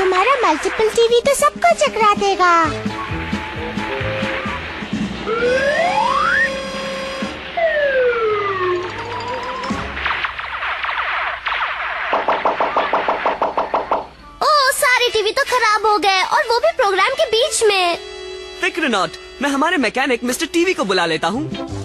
हमारा multiple TV तो सबको चकरा देगा। ओह, सारे टीवी तो खराब हो गए और वो भी प्रोग्राम के बीच में। फिक्र नॉट, मैं हमारे मैकेनिक मिस्टर टीवी को बुला लेता हूँ।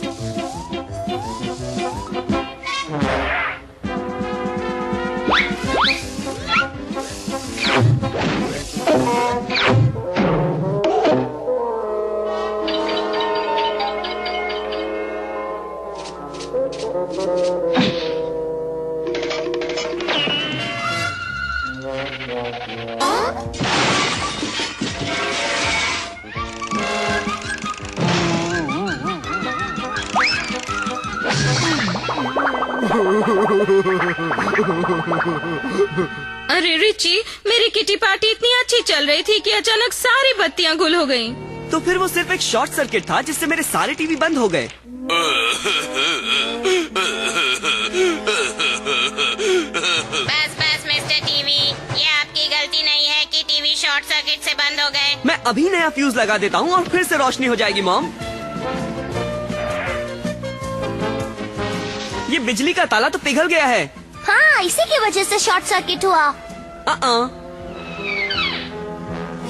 अरे रिची, मेरी किटी पार्टी इतनी अच्छी चल रही थी कि अचानक सारी बत्तियां गुल हो गयीं। तो फिर वो सिर्फ एक शॉर्ट सर्किट था जिससे मेरे सारे टीवी बंद हो गए। बस बस मिस्टर टीवी, ये आपकी गलती नहीं है कि टीवी शॉर्ट सर्किट से बंद हो गए। मैं अभी नया फ्यूज लगा देता हूँ और फिर से रोशनी हो जाएगी मॉम। ये बिजली का ताला तो पिघल गया है। हाँ, इसी की वजह से शॉर्ट सर्किट हुआ।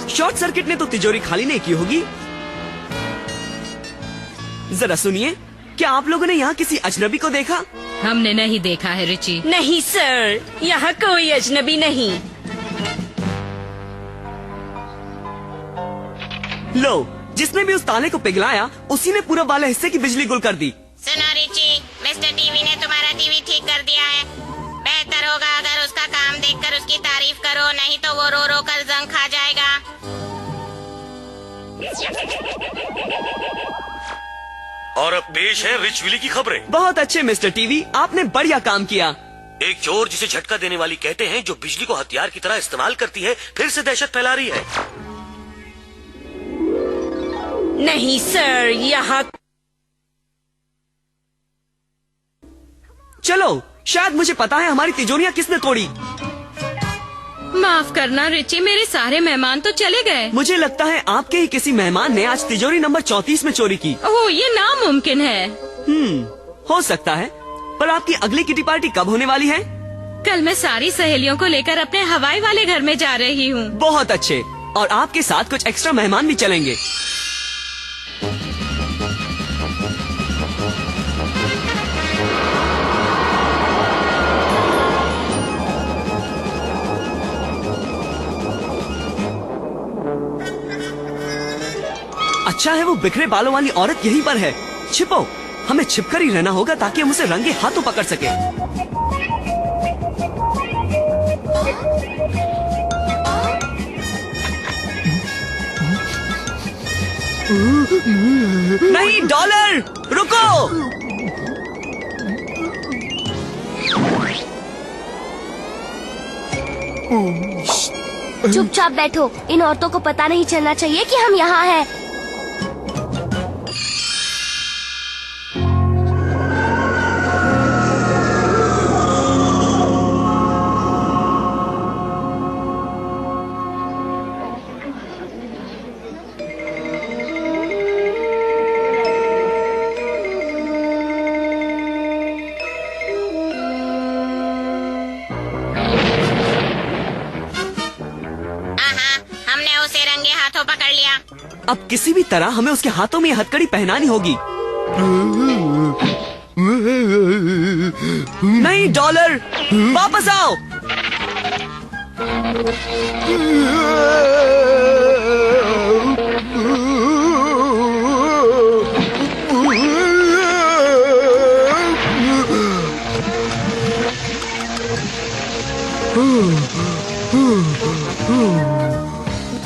शॉर्ट सर्किट ने तो तिजोरी खाली नहीं की होगी। जरा सुनिए, क्या आप लोगों ने यहाँ किसी अजनबी को देखा? हमने नहीं देखा है रिची। नहीं सर, यहाँ कोई अजनबी नहीं। लो, जिसने भी उस ताले को पिघलाया उसी ने पूरब वाले हिस्से की बिजली गुल कर दी। सुनो रिची, मिस्टर टीवी ने तुम्हारा टीवी ठीक कर दिया है। बेहतर होगा अगर उसका काम देखकर उसकी तारीफ करो, नहीं तो वो रो रो कर जंग खा जाएगा। और अब पेश है रिच विली की खबरें। बहुत अच्छे मिस्टर टीवी, आपने बढ़िया काम किया। एक चोर जिसे झटका देने वाली कहते हैं, जो बिजली को हथियार की तरह इस्तेमाल करती है, फिर से दहशत फैला रही है। नहीं सर, यहाँ चलो, शायद मुझे पता है हमारी तिजोरियाँ किसने तोड़ी। माफ करना रिची, मेरे सारे मेहमान तो चले गए। मुझे लगता है आपके ही किसी मेहमान ने आज तिजोरी नंबर 34 में चोरी की। ओह, ये नामुमकिन है। हो सकता है, पर आपकी अगली किटी पार्टी कब होने वाली है? कल मैं सारी सहेलियों को लेकर अपने हवाई वाले घर में जा रही हूँ। बहुत अच्छे, और आपके साथ कुछ एक्स्ट्रा मेहमान भी चलेंगे। अच्छा है वो बिखरे बालों वाली औरत यहीं पर है। छिपो, हमें छिपकर ही रहना होगा ताकि हम उसे रंगे हाथों पकड़ सके। नहीं डॉलर, रुको। चुपचाप बैठो, इन औरतों को पता नहीं चलना चाहिए कि हम यहाँ हैं। पकड़ लिया। अब किसी भी तरह हमें उसके हाथों में ये हथकड़ी पहनानी होगी। नहीं डॉलर, वापस आओ।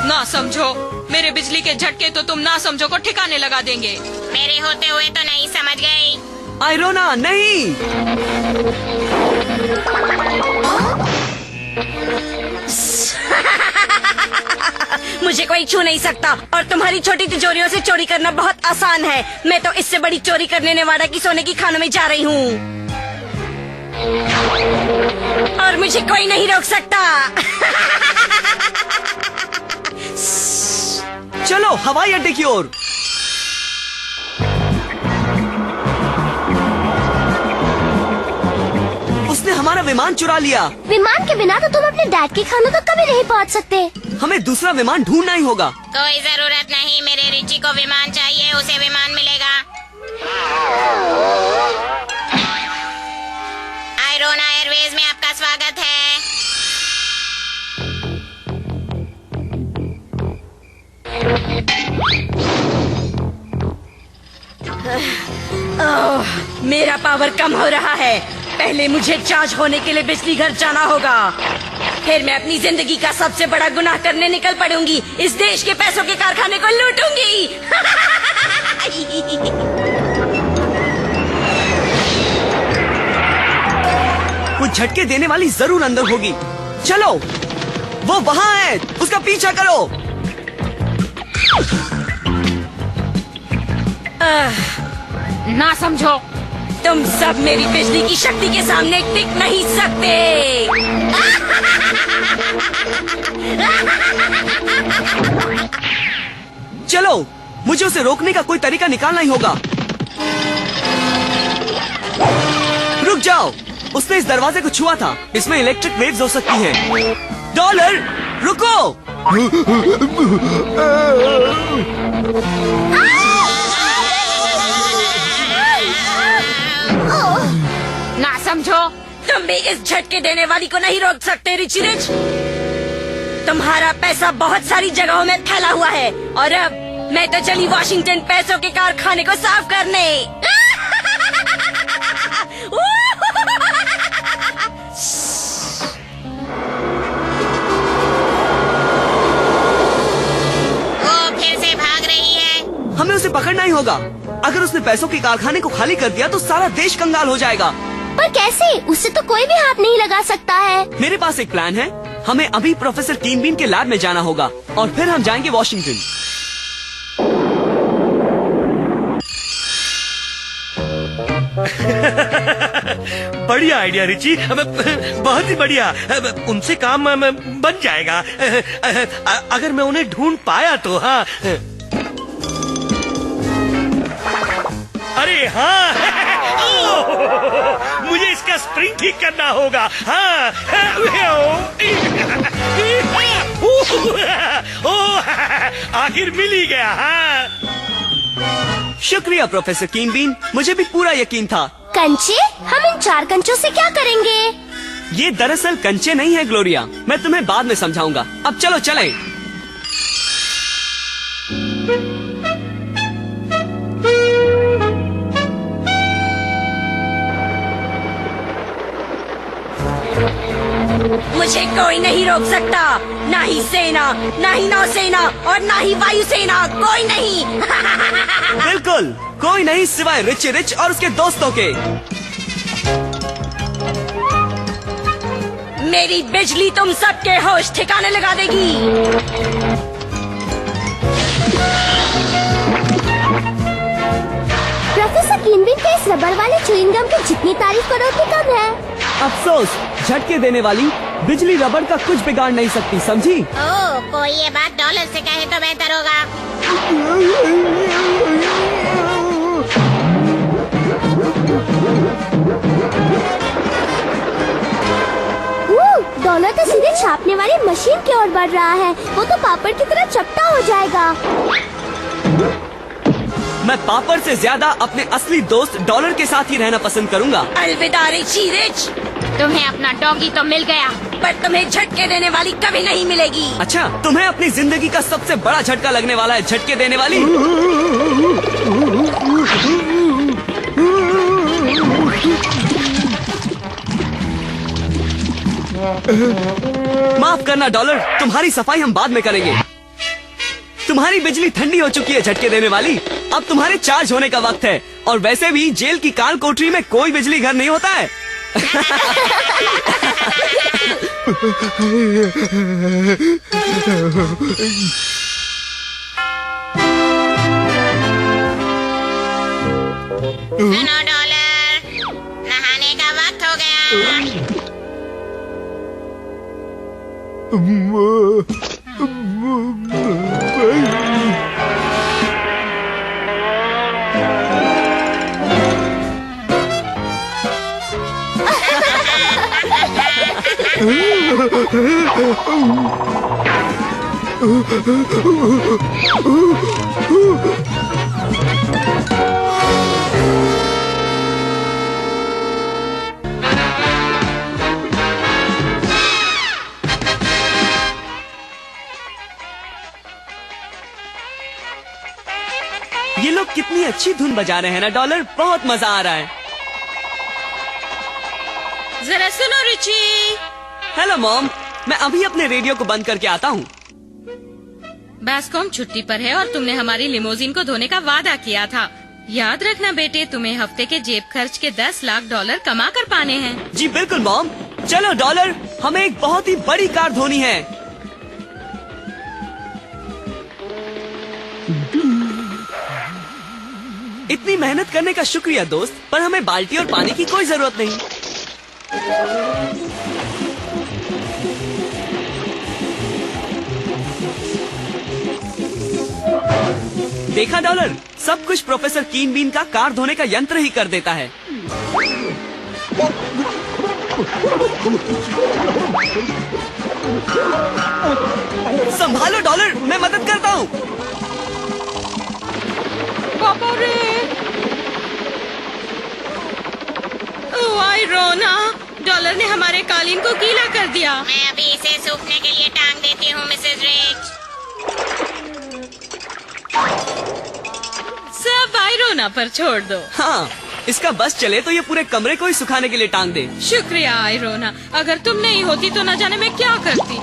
ना समझो, मेरे बिजली के झटके तो तुम ना समझो को ठिकाने लगा देंगे। मेरे होते हुए तो नहीं समझ गई। आयरोना नहीं। मुझे कोई छू नहीं सकता और तुम्हारी छोटी तिजोरियों से चोरी करना बहुत आसान है। मैं तो इससे बड़ी चोरी करने नेवाडा की सोने की खानों में जा रही हूँ और मुझे कोई नहीं रोक सकता। चलो हवाई अड्डे की ओर। उसने हमारा विमान चुरा लिया। विमान के बिना तो तुम अपने डैड के खानों तक कभी नहीं पहुंच सकते। हमें दूसरा विमान ढूंढना ही होगा। कोई जरूरत नहीं, मेरे रिची को विमान चाहिए, उसे विमान मिलेगा। आयरोना एयरवेज में आपका स्वागत है। मेरा पावर कम हो रहा है। पहले मुझे चार्ज होने के लिए बिजली घर जाना होगा, फिर मैं अपनी जिंदगी का सबसे बड़ा गुनाह करने निकल पड़ूंगी। इस देश के पैसों के कारखाने को लूटूंगी। कुछ झटके देने वाली जरूर अंदर होगी। चलो, वो वहाँ है, उसका पीछा करो। ना समझो। तुम सब मेरी बिजली की शक्ति के सामने टिक नहीं सकते। चलो, मुझे उसे रोकने का कोई तरीका निकालना ही होगा। रुक जाओ, उसने इस दरवाजे को छुआ था। इसमें इलेक्ट्रिक वेव्स हो सकती हैं। डॉलर, रुको। ना समझो। तुम भी इस झटके देने वाली को नहीं रोक सकते रिची रिच। तुम्हारा पैसा बहुत सारी जगहों में फैला हुआ है और अब मैं तो चली वॉशिंगटन पैसों के कारखाने को साफ करने। वो फिर से भाग रही है। हमें उसे पकड़ना ही होगा। अगर उसने पैसों के कारखाने को खाली कर दिया तो सारा देश कंगाल हो जाएगा। पर कैसे? उससे तो कोई भी हाथ नहीं लगा सकता है। मेरे पास एक प्लान है। हमें अभी प्रोफेसर टीन बीन के लैब में जाना होगा और फिर हम जाएंगे वॉशिंगटन। बढ़िया आइडिया रिची, बहुत ही बढ़िया। उनसे काम बन जाएगा अगर मैं उन्हें ढूंढ पाया तो। हाँ, अरे हाँ, मुझे इसका स्प्रिंग ठीक करना होगा। हाँ, आखिर मिल ही गया। हाँ, शुक्रिया प्रोफेसर कीन बीन, मुझे भी पूरा यकीन था। कंचे? हम इन 4 कंचों से क्या करेंगे? ये दरअसल कंचे नहीं है ग्लोरिया, मैं तुम्हें बाद में समझाऊंगा। अब चलो चलें। मुझे कोई नहीं रोक सकता, ना ही सेना, ना ही नौसेना और ना ही वायुसेना। कोई नहीं। बिल्कुल कोई नहीं सिवाय रिची रिच और उसके दोस्तों के। मेरी बिजली तुम सबके होश ठिकाने लगा देगी। प्रोफेसर कीनबिन के इस रबर वाले च्युइंग गम की जितनी तारीफ करो उतनी कम है। अफसोस, झटके देने वाली बिजली रबड़ का कुछ बिगाड़ नहीं सकती, समझी? ओह, कोई ये बात डॉलर से कहे तो बेहतर होगा। डॉलर तो सीधे छापने वाली मशीन की ओर बढ़ रहा है। वो तो पापड़ की तरह चपटा हो जाएगा। मैं पापड़ से ज्यादा अपने असली दोस्त डॉलर के साथ ही रहना पसंद करूंगा। अलविदा रिची रिच। तुम्हें अपना डॉगी तो मिल गया, पर तुम्हें झटके देने वाली कभी नहीं मिलेगी। अच्छा, तुम्हें अपनी जिंदगी का सबसे बड़ा झटका लगने वाला है झटके देने वाली। माफ करना डॉलर, तुम्हारी सफाई हम बाद में करेंगे। तुम्हारी बिजली ठंडी हो चुकी है झटके देने वाली। अब तुम्हारे चार्ज होने का वक्त है। और वैसे भी जेल की काल कोठरी में कोई बिजली घर नहीं होता है। सुनो डॉलर, नहाने का वक्त हो गया। ये लोग कितनी अच्छी धुन बजा रहे हैं ना डॉलर, बहुत मजा आ रहा है। जरा सुनो रिची। हेलो मॉम, मैं अभी अपने रेडियो को बंद करके आता हूँ। बास्कॉम छुट्टी पर है और तुमने हमारी लिमोजिन को धोने का वादा किया था। याद रखना बेटे, तुम्हें हफ्ते के जेब खर्च के 10 लाख डॉलर कमा कर पाने हैं। जी बिल्कुल मॉम। चलो डॉलर, हमें एक बहुत ही बड़ी कार धोनी है। इतनी मेहनत करने का शुक्रिया दोस्त, पर हमें बाल्टी और पानी की कोई जरूरत नहीं। देखा डॉलर, सब कुछ प्रोफेसर कीन बीन का कार धोने का यंत्र ही कर देता है। संभालो डॉलर, मैं मदद करता हूँ। पापा रे। ओह आयरोना, डॉलर ने हमारे कालीन को गीला कर दिया। मैं अभी इसे सूखने के लिए टांग देती हूँ मिसेज रिच। सब आयरोना पर छोड़ दो। हाँ, इसका बस चले तो ये पूरे कमरे को ही सुखाने के लिए टांग दे। शुक्रिया आयरोना, अगर तुम नहीं होती तो न जाने मैं क्या करती।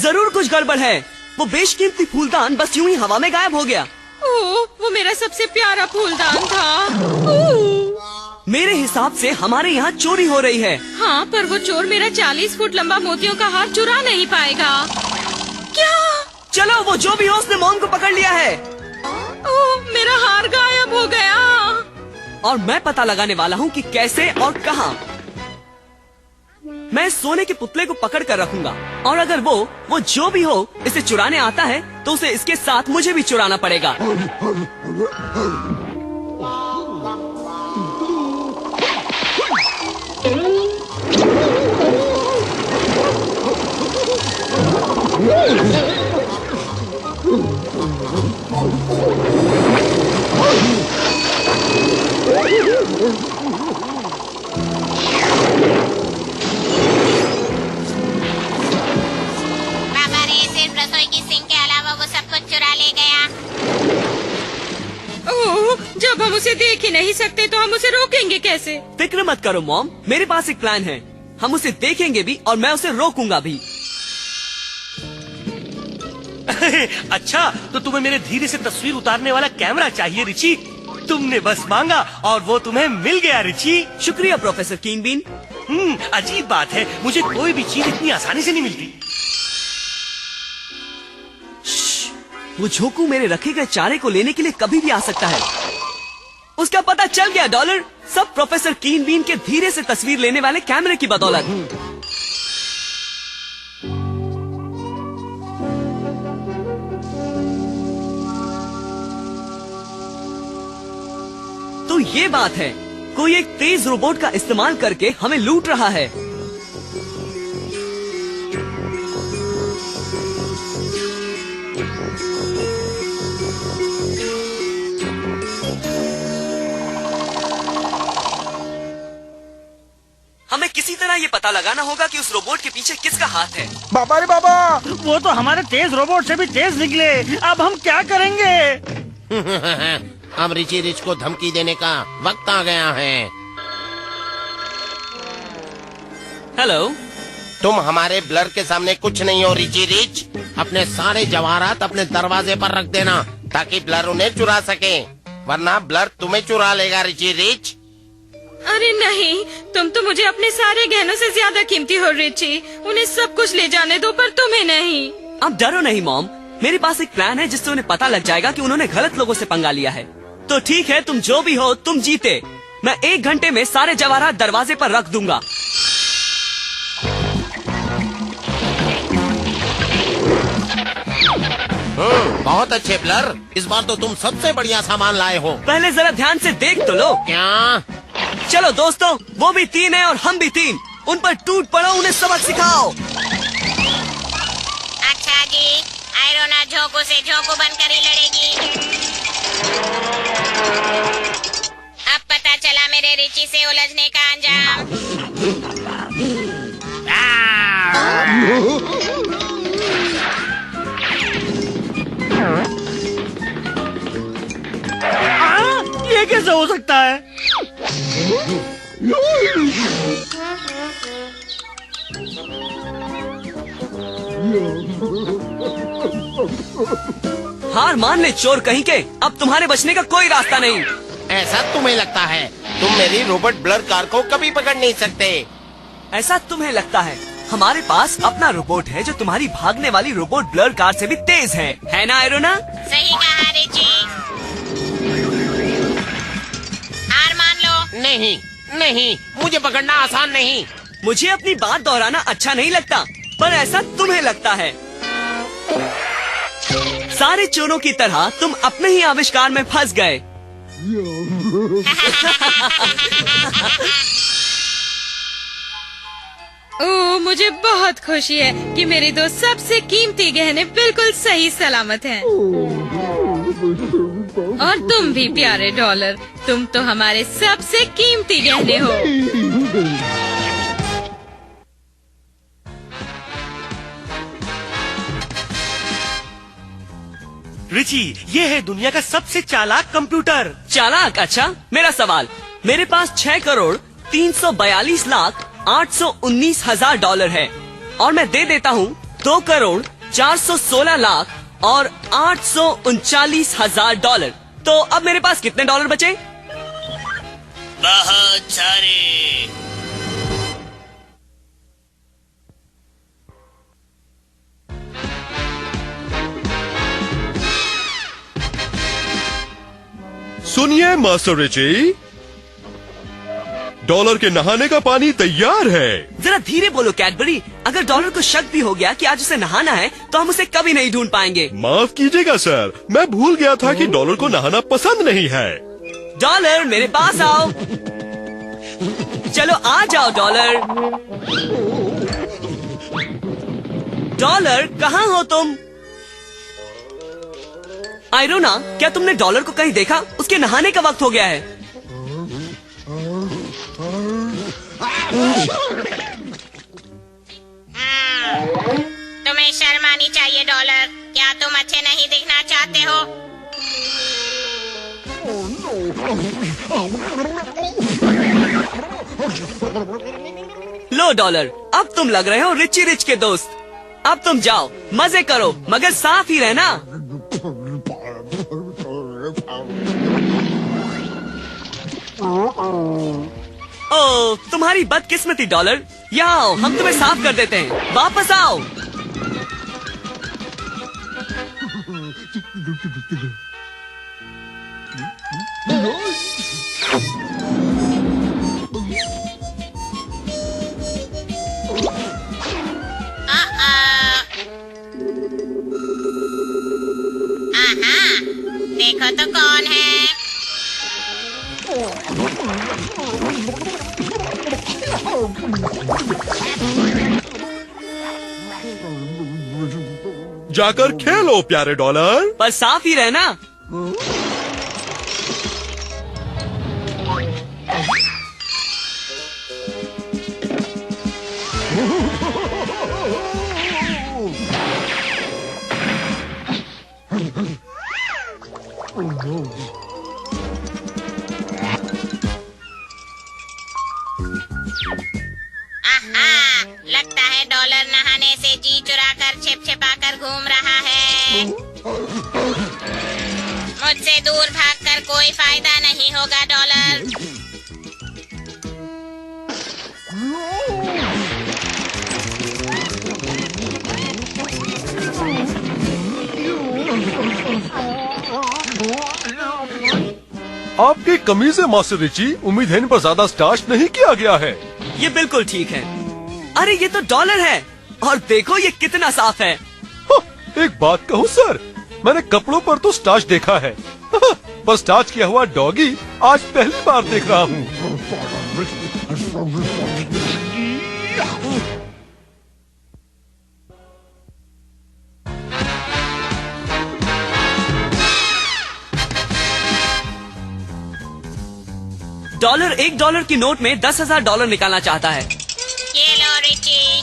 जरूर कुछ गड़बड़ है। वो बेशकीमती फूलदान बस यूं ही हवा में गायब हो गया। ओह, वो मेरा सबसे प्यारा फूलदान था। मेरे हिसाब से हमारे यहाँ चोरी हो रही है। हाँ, पर वो चोर मेरा 40 फुट लंबा मोतियों का हार चुरा नहीं पाएगा। क्या? चलो, वो जो भी हो उसने मॉम को पकड़ लिया है। ओह, मेरा हार गायब हो गया। और मैं पता लगाने वाला हूँ कि कैसे और कहाँ। मैं सोने के पुतले को पकड़ कर रखूंगा, और अगर वो जो भी हो इसे चुराने आता है तो उसे इसके साथ मुझे भी चुराना पड़ेगा। पापा रे सिर्फ रसोई की सिंक के अलावा वो सब कुछ चुरा ले गया। ओह, जब हम उसे देख ही नहीं सकते तो हम उसे रोकेंगे कैसे? फिक्र मत करो मॉम, मेरे पास एक प्लान है। हम उसे देखेंगे भी और मैं उसे रोकूंगा भी। अच्छा, तो तुम्हें मेरे धीरे से तस्वीर उतारने वाला कैमरा चाहिए रिची। तुमने बस मांगा और वो तुम्हें मिल गया रिची। शुक्रिया प्रोफेसर कीन बीन। अजीब बात है, मुझे कोई भी चीज इतनी आसानी से नहीं मिलती। वो झोंकू मेरे रखे गए चारे को लेने के लिए कभी भी आ सकता है। उसका पता चल गया डॉलर, सब प्रोफेसर कीन बीन के धीरे से तस्वीर लेने वाले कैमरे की बदौलत। तो ये बात है, कोई एक तेज रोबोट का इस्तेमाल करके हमें लूट रहा है। हमें किसी तरह ये पता लगाना होगा कि उस रोबोट के पीछे किसका हाथ है। बाबा रे बाबा, वो तो हमारे तेज रोबोट से भी तेज निकले। अब हम क्या करेंगे? अब रिची रिच को धमकी देने का वक्त आ गया है। हेलो, तुम हमारे ब्लर के सामने कुछ नहीं हो रिची रिच। अपने सारे जवाहरात अपने दरवाजे पर रख देना ताकि ब्लर उन्हें चुरा सके, वरना ब्लर तुम्हें चुरा लेगा रिची रिच। अरे नहीं, तुम तो मुझे अपने सारे गहनों से ज्यादा कीमती हो रिची। उन्हें सब कुछ ले जाने दो, पर तुम्हें नहीं। अब डरो नहीं मॉम, मेरे पास एक प्लान है जिससे उन्हें पता लग जाएगा कि उन्होंने गलत लोगों से पंगा लिया है। तो ठीक है, तुम जो भी हो तुम जीते। मैं 1 घंटे में सारे जवाहरात दरवाजे पर रख दूंगा। बहुत अच्छे ब्लर, इस बार तो तुम सबसे बढ़िया सामान लाए हो। पहले जरा ध्यान से देख तो लो। क्या? चलो दोस्तों, वो भी 3 है और हम भी 3। उन पर टूट पड़ो, उन्हें सबक सिखाओ। अच्छा जी, आयरोना झोंकू से झोंकू बनकर ही लड़ेगी। अब पता चला मेरे रिची से उलझने का अंजाम। ये कैसे हो सकता है? हार मान ले चोर कहीं के, अब तुम्हारे बचने का कोई रास्ता नहीं। ऐसा तुम्हें लगता है? तुम मेरी रोबोट ब्लर कार को कभी पकड़ नहीं सकते। ऐसा तुम्हें लगता है? हमारे पास अपना रोबोट है जो तुम्हारी भागने वाली रोबोट ब्लर कार से भी तेज है ना आयरोना? सही कहा रिची। हार मान लो। नहीं नहीं, मुझे पकड़ना आसान नहीं। मुझे अपनी बात दोहराना अच्छा नहीं लगता, पर ऐसा तुम्हें लगता है। सारे चोरों की तरह तुम अपने ही आविष्कार में फंस गए। ओह, मुझे बहुत खुशी है कि मेरे दो सबसे कीमती गहने बिल्कुल सही सलामत हैं। और तुम भी प्यारे डॉलर, तुम तो हमारे सबसे कीमती गहने हो। रिची, ये है दुनिया का सबसे चालाक कंप्यूटर। चालाक? अच्छा, मेरा सवाल। मेरे पास 6,342,819,000 डॉलर है और मैं दे देता हूँ 2,416,00,000 और 839,000 डॉलर। तो अब मेरे पास कितने डॉलर बचे? बहुत सारे। सुनिए मास्टर रिची, डॉलर के नहाने का पानी तैयार है। जरा धीरे बोलो कैडबरी, अगर डॉलर को शक भी हो गया कि आज उसे नहाना है तो हम उसे कभी नहीं ढूंढ पाएंगे। माफ कीजिएगा सर, मैं भूल गया था कि डॉलर को नहाना पसंद नहीं है। डॉलर मेरे पास आओ। चलो आ जाओ डॉलर। डॉलर कहाँ हो तुम? आयरोना, क्या तुमने डॉलर को कहीं देखा? उसके नहाने का वक्त हो गया है। तुम्हें शर्म आनी चाहिए डॉलर। क्या तुम अच्छे नहीं दिखना चाहते हो? लो डॉलर, अब तुम लग रहे हो रिची रिच के दोस्त। अब तुम जाओ, मजे करो, मगर साफ ही रहना। ओ, तुम्हारी बदकिस्मती डॉलर। यहाँ आओ, हम तुम्हें साफ कर देते हैं। वापस आओ। देखो तो कौन है? जाकर खेलो प्यारे डॉलर। पर साफ ही रहना। लगता है डॉलर नहाने से जी चुराकर छिप छिपाकर घूम रहा है। मुझसे दूर भागकर कोई फायदा नहीं होगा डॉलर। आपकी कमीज है मास्टर रिची, उम्मीद है इन पर ज्यादा स्टार्च नहीं किया गया है। ये बिल्कुल ठीक है। अरे ये तो डॉलर है, और देखो ये कितना साफ है। एक बात कहूँ सर, मैंने कपड़ों पर तो स्टार्च देखा है, पर स्टार्च किया हुआ डॉगी आज पहली बार देख रहा हूँ। $1 की नोट में $10,000 निकालना चाहता है। ये लो रिची।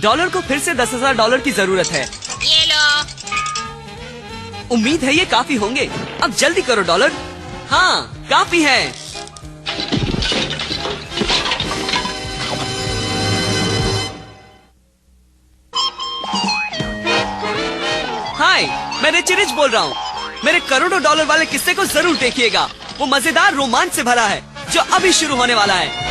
डॉलर को फिर से $10,000 की जरूरत है। ये लो। उम्मीद है ये काफी होंगे। अब जल्दी करो डॉलर। हाँ, काफी है। हाय, मैं रिची रिच बोल रहा हूँ। मेरे करोड़ों डॉलर वाले किस्से को जरूर देखिएगा। वो मजेदार रोमांच से भरा है जो अभी शुरू होने वाला है।